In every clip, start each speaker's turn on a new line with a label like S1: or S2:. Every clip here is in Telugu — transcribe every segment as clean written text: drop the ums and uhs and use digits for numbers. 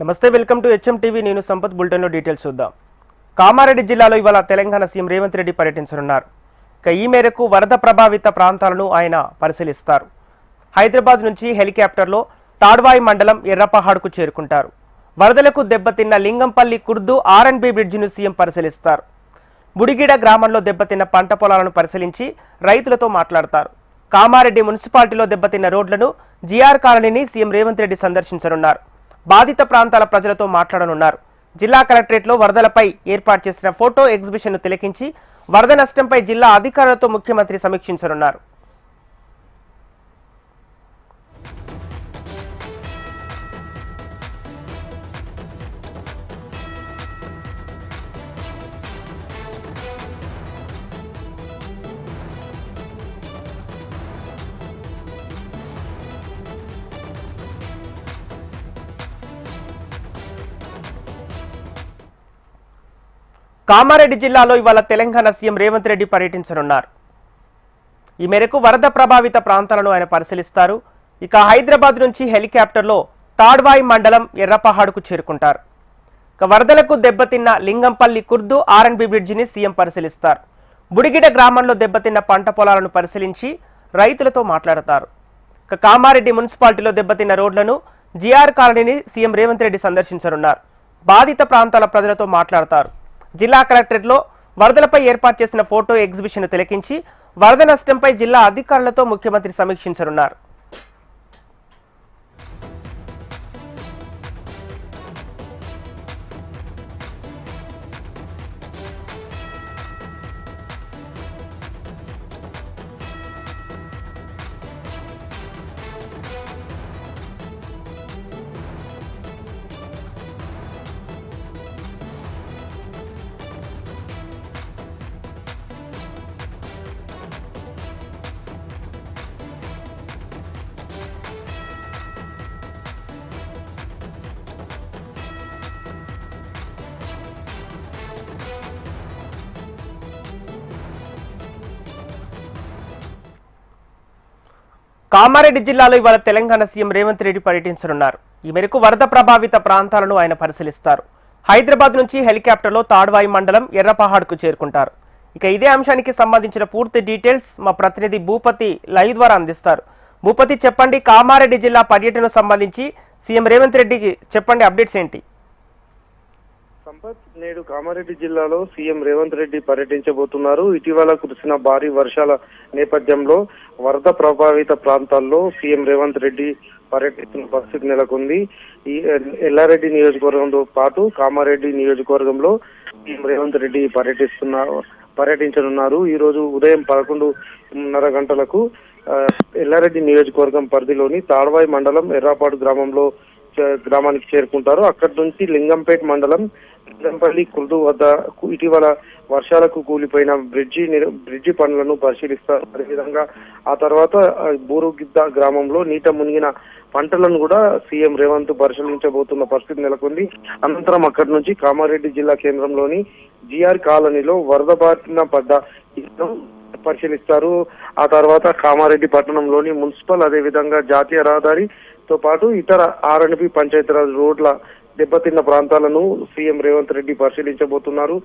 S1: నమస్తే, వెల్కమ్ టు హెచ్ఎం టీవీ. నేను సంపత్. బులెటిన్లో డీటెయిల్స్ చూద్దాం. కామారెడ్డి జిల్లాలో ఇవాళ తెలంగాణ సీఎం రేవంత్ రెడ్డి పర్యటించనున్నారు. ఈ మేరకు వరద ప్రభావిత ప్రాంతాలను ఆయన పరిశీలిస్తారు. హైదరాబాద్ నుంచి హెలికాప్టర్లో తాడ్వాయి మండలం ఎర్రపహాడ్కు చేరుకుంటారు. వరదలకు దెబ్బతిన్న లింగంపల్లి కుర్దు ఆర్ఎండ్బి బ్రిడ్జిను సీఎం పరిశీలిస్తారు. బుడిగిడ గ్రామంలో దెబ్బతిన్న పంట పొలాలను పరిశీలించి రైతులతో మాట్లాడతారు. కామారెడ్డి మున్సిపాలిటీలో దెబ్బతిన్న రోడ్లను జిఆర్ కాలనీని సీఎం రేవంత్ రెడ్డి సందర్శించనున్నారు. బాధిత ప్రాంతాల ప్రజలతో మాట్లాడనున్నారు. జిల్లా కలెక్టరేట్లో వరదలపై ఏర్పాటు చేసిన ఫోటో ఎగ్జిబిషన్ను తిలకించి వరద నష్టంపై జిల్లా అధికారులతో ముఖ్యమంత్రి సమీక్షించనున్నారు. కామారెడ్డి జిల్లాలో ఇవాళ తెలంగాణ సీఎం రేవంత్ రెడ్డి పర్యటించనున్నారు. ఈ మేరకు వరద ప్రభావిత ప్రాంతాలను ఆయన పరిశీలిస్తారు. హైదరాబాద్ నుంచి హెలికాప్టర్లో తాడ్వాయి మండలం ఎర్రపహాడ్కు చేరుకుంటారు. వరదలకు దెబ్బతిన్న లింగంపల్లి కుర్దు ఆర్ఎండ్బి బ్రిడ్జిని సీఎం పరిశీలిస్తారు. బుడిగిడ గ్రామంలో దెబ్బతిన్న పంట పొలాలను పరిశీలించి రైతులతో మాట్లాడతారు. కామారెడ్డి మున్సిపాలిటీలో దెబ్బతిన్న రోడ్లను జిఆర్ కాలనీని సీఎం రేవంత్ రెడ్డి సందర్శించనున్నారు. బాధిత ప్రాంతాల ప్రజలతో మాట్లాడతారు. జిల్లా కలెక్టరేట్లో వరదలపై ఏర్పాటు చేసిన ఫోటో ఎగ్జిబిషన్ తిలకించి వరద నష్టంపై జిల్లా అధికారులతో ముఖ్యమంత్రి సమీక్షించనున్నారు. కామారెడ్డి జిల్లాలో ఇవాళ తెలంగాణ సీఎం రేవంత్ రెడ్డి పర్యటించనున్నారు. ఈ మేరకు వరద ప్రభావిత ప్రాంతాలను ఆయన పరిశీలిస్తారు. హైదరాబాద్ నుంచి హెలికాప్టర్లో తాడ్వాయి మండలం ఎర్రపహాడ్కు చేరుకుంటారు. ఇదే అంశానికి సంబంధించిన పూర్తి డీటెయిల్స్ మా ప్రతినిధి భూపతి లైవ్ ద్వారా అందిస్తారు. భూపతి, చెప్పండి, కామారెడ్డి జిల్లా పర్యటనకు సంబంధించి సీఎం రేవంత్ రెడ్డికి చెప్పండి, అప్డేట్స్ ఏంటి?
S2: సంపత్, నేడు కామారెడ్డి జిల్లాలో సీఎం రేవంత్ రెడ్డి పర్యటించబోతున్నారు. ఇటీవల కురిసిన భారీ వర్షాల నేపథ్యంలో వరద ప్రభావిత ప్రాంతాల్లో సీఎం రేవంత్ రెడ్డి పర్యటిస్తున్న పరిస్థితి నెలకొంది. ఈ ఎల్లారెడ్డి నియోజకవర్గంతో పాటు కామారెడ్డి నియోజకవర్గంలో సీఎం రేవంత్ రెడ్డి పర్యటించనున్నారు. ఈ రోజు ఉదయం 11:30 గంటలకు ఎల్లారెడ్డి నియోజకవర్గం పరిధిలోని తాడ్వాయి మండలం ఎర్రాపాడు గ్రామానికి చేరుకుంటారు. అక్కడి నుంచి లింగంపేట మండలం లింగంపల్లి కుర్దు వద్ద ఇటీవల వర్షాలకు కూలిపోయిన బ్రిడ్జి పనులను పరిశీలిస్తారు. అదేవిధంగా ఆ తర్వాత బూరుగిద్ద గ్రామంలో నీట మునిగిన పంటలను కూడా సీఎం రేవంత్ పరిశీలించబోతున్న పరిస్థితి నెలకొంది. అనంతరం అక్కడి నుంచి కామారెడ్డి జిల్లా కేంద్రంలోని జిఆర్ కాలనీలో వరద బారిన పడ్డ పరిశీలిస్తారు. ఆ తర్వాత కామారెడ్డి పట్టణంలోని మున్సిపల్, అదేవిధంగా జాతీయ రహదారితో పాటు ఇతర ఆర్ఎండ్బి పంచాయతీరాజ్ రోడ్ల దెబ్బతిన్న ప్రాంతాలను సీఎం రేవంత్ రెడ్డి పరిశీలించబోతున్నారు.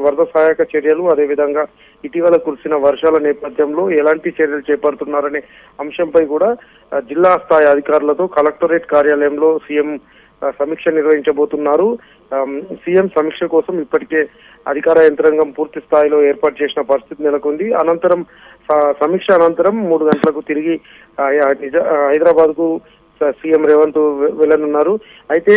S2: వరద సహాయక చర్యలు, అదేవిధంగా ఇటీవల కురిసిన వర్షాల నేపథ్యంలో ఎలాంటి చర్యలు చేపడుతున్నారనే అంశంపై కూడా జిల్లా స్థాయి అధికారులతో కలెక్టరేట్ కార్యాలయంలో సీఎం సమీక్ష నిర్వహించబోతున్నారు. సీఎం సమీక్ష కోసం ఇప్పటికే అధికార యంత్రాంగం పూర్తి స్థాయిలో ఏర్పాటు చేసిన పరిస్థితి నెలకొంది. సమీక్ష అనంతరం 3 గంటలకు తిరిగి హైదరాబాద్ కు సీఎం రేవంత్ వెళ్లనున్నారు. అయితే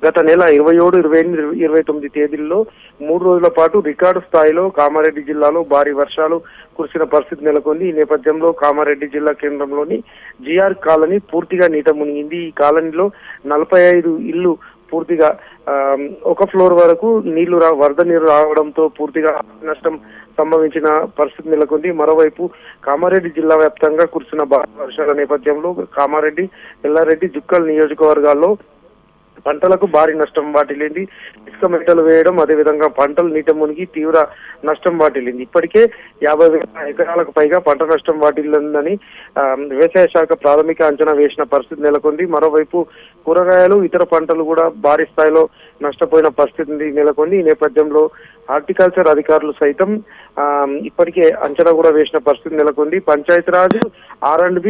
S2: గత నెల 27, 28, 29 తేదీల్లో 3 రోజుల పాటు రికార్డు స్థాయిలో కామారెడ్డి జిల్లాలో భారీ వర్షాలు కురిసిన పరిస్థితి నెలకొంది. ఈ నేపథ్యంలో కామారెడ్డి జిల్లా కేంద్రంలోని జిఆర్ కాలనీ పూర్తిగా నీట మునిగింది. ఈ కాలనీలో 45 ఇళ్లు పూర్తిగా ఒక ఫ్లోర్ వరకు వరద నీరు రావడంతో పూర్తిగా నష్టం సంభవించిన పరిస్థితి నెలకొంది. మరోవైపు కామారెడ్డి జిల్లా వ్యాప్తంగా కురిసిన భారీ వర్షాల నేపథ్యంలో కామారెడ్డి, ఎల్లారెడ్డి, జుక్కల్ నియోజకవర్గాల్లో పంటలకు భారీ నష్టం వాటిల్లింది. ఇసుక మెట్టలు వేయడం, అదేవిధంగా పంటలు నీట మునిగి తీవ్ర నష్టం వాటిల్లింది. ఇప్పటికే 50,000 ఎకరాలకు పైగా పంట నష్టం వాటిల్లిందని వ్యవసాయ శాఖ ప్రాథమిక అంచనా వేసిన పరిస్థితి నెలకొంది. మరోవైపు కూరగాయలు, ఇతర పంటలు కూడా భారీ స్థాయిలో నష్టపోయిన పరిస్థితి నెలకొంది. ఈ నేపథ్యంలో హార్టికల్చర్ అధికారులు సైతం ఇప్పటికే అంచనా కూడా వేసిన పరిస్థితి నెలకొంది. పంచాయతీరాజ్, R&B,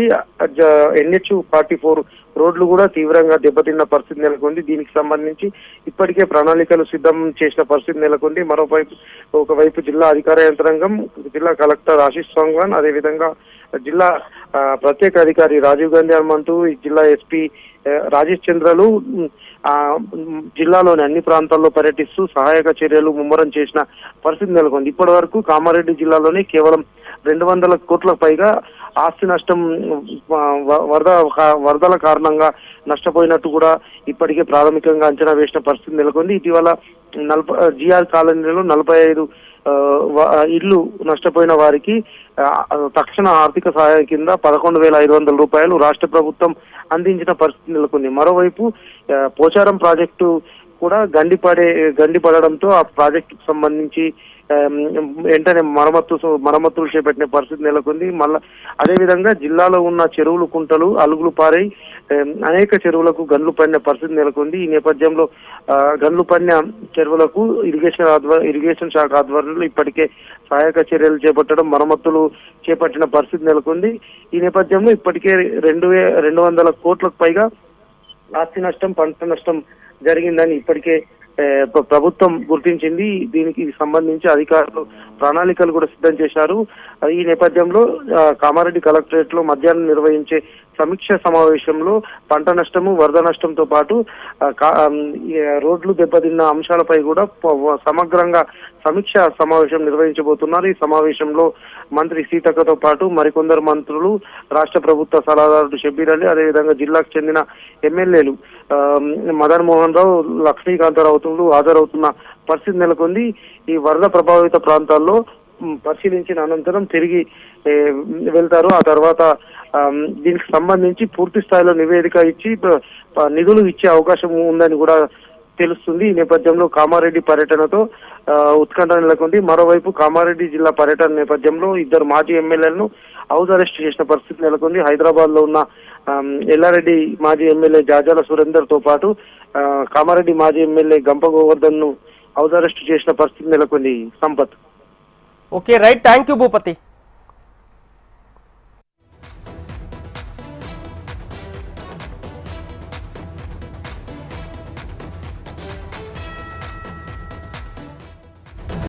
S2: NH-44 రోడ్లు కూడా తీవ్రంగా దెబ్బతిన్న పరిస్థితి నెలకొంది. దీనికి సంబంధించి ఇప్పటికే ప్రణాళికలు సిద్ధం చేసిన పరిస్థితి నెలకొంది. ఒకవైపు జిల్లా అధికార యంత్రాంగం, జిల్లా కలెక్టర్ ఆశీష్ సంగ్వాన్, అదేవిధంగా జిల్లా ప్రత్యేక అధికారి రాజీవ్ గాంధీ హనుమంతు, జిల్లా SP రాజేష్ చంద్రలు జిల్లాలోని అన్ని ప్రాంతాల్లో పర్యటిస్తూ సహాయక చర్యలు ముమ్మరం చేసిన పరిస్థితి నెలకొంది. ఇప్పటి వరకు కామారెడ్డి జిల్లాలోనే కేవలం 200 కోట్లకు పైగా ఆస్తి నష్టం వరదల కారణంగా నష్టపోయినట్టు కూడా ఇప్పటికే ప్రాథమికంగా అంచనా వేసిన పరిస్థితి నెలకొంది. ఇటీవల GR కాలనీలో 45 ఇళ్లు నష్టపోయిన వారికి తక్షణ ఆర్థిక సహాయం కింద 11,500 రూపాయలు రాష్ట్ర ప్రభుత్వం అందించిన పరిస్థితి నెలకొంది. మరోవైపు పోచారం ప్రాజెక్టు కూడా గండిపడడంతో ఆ ప్రాజెక్టుకు సంబంధించి వెంటనే మరమ్మతులు చేపట్టిన పరిస్థితి నెలకొంది. మళ్ళా అదేవిధంగా జిల్లాలో ఉన్న చెరువులు, కుంటలు, అలుగులు పారై అనేక చెరువులకు గండ్లు పడిన పరిస్థితి నెలకొంది. ఈ నేపథ్యంలో గండ్లు పడిన చెరువులకు ఇరిగేషన్ శాఖ ఆధ్వర్యంలో ఇప్పటికే సహాయక చర్యలు చేపట్టడం, మరమ్మతులు చేపట్టిన పరిస్థితి నెలకొంది. ఈ నేపథ్యంలో ఇప్పటికే 200 కోట్లకు పైగా ఆస్తి నష్టం, పంట నష్టం జరిగిందని ఇప్పటికే ప్రభుత్వం గుర్తించింది. దీనికి సంబంధించి అధికారులు ప్రణాళికలు కూడా సిద్ధం చేశారు. ఈ నేపథ్యంలో కామారెడ్డి కలెక్టరేట్ లో మధ్యాహ్నం నిర్వహించే సమీక్ష సమావేశంలో పంట నష్టము, వరద నష్టంతో పాటు రోడ్లు దెబ్బతిన్న అంశాలపై కూడా సమగ్రంగా సమీక్ష సమావేశం నిర్వహించబోతున్నారు. ఈ సమావేశంలో మంత్రి సీతక్కతో పాటు మరికొందరు మంత్రులు, రాష్ట్ర ప్రభుత్వ సలహాదారుడు షబ్బీర్ అలీ, అదేవిధంగా జిల్లాకు చెందిన ఎమ్మెల్యేలు మదన్ మోహన్ రావు, లక్ష్మీకాంతారావులు హాజరవుతున్న పరిస్థితి నెలకొంది. ఈ వరద ప్రభావిత ప్రాంతాల్లో పరిశీలించిన అనంతరం తిరిగి వెళ్తారు. ఆ తర్వాత దీనికి సంబంధించి పూర్తి స్థాయిలో నివేదిక ఇచ్చి నిధులు ఇచ్చే అవకాశం ఉందని కూడా తెలుస్తుంది. ఈ నేపథ్యంలో కామారెడ్డి పర్యటనతో ఉత్కంఠ నెలకొంది. మరోవైపు కామారెడ్డి జిల్లా పర్యటన నేపథ్యంలో 2 మాజీ ఎమ్మెల్యేలను హౌస్ అరెస్ట్ చేసిన పరిస్థితి నెలకొంది. హైదరాబాద్ లో ఉన్న ఎల్లారెడ్డి మాజీ ఎమ్మెల్యే జాజాల సురేందర్ తో పాటు కామారెడ్డి మాజీ ఎమ్మెల్యే గంప గోవర్ధన్ ను హౌస్ అరెస్ట్ చేసిన పరిస్థితి నెలకొంది. Sampath.
S1: Okay, right, thank you Bhupathi.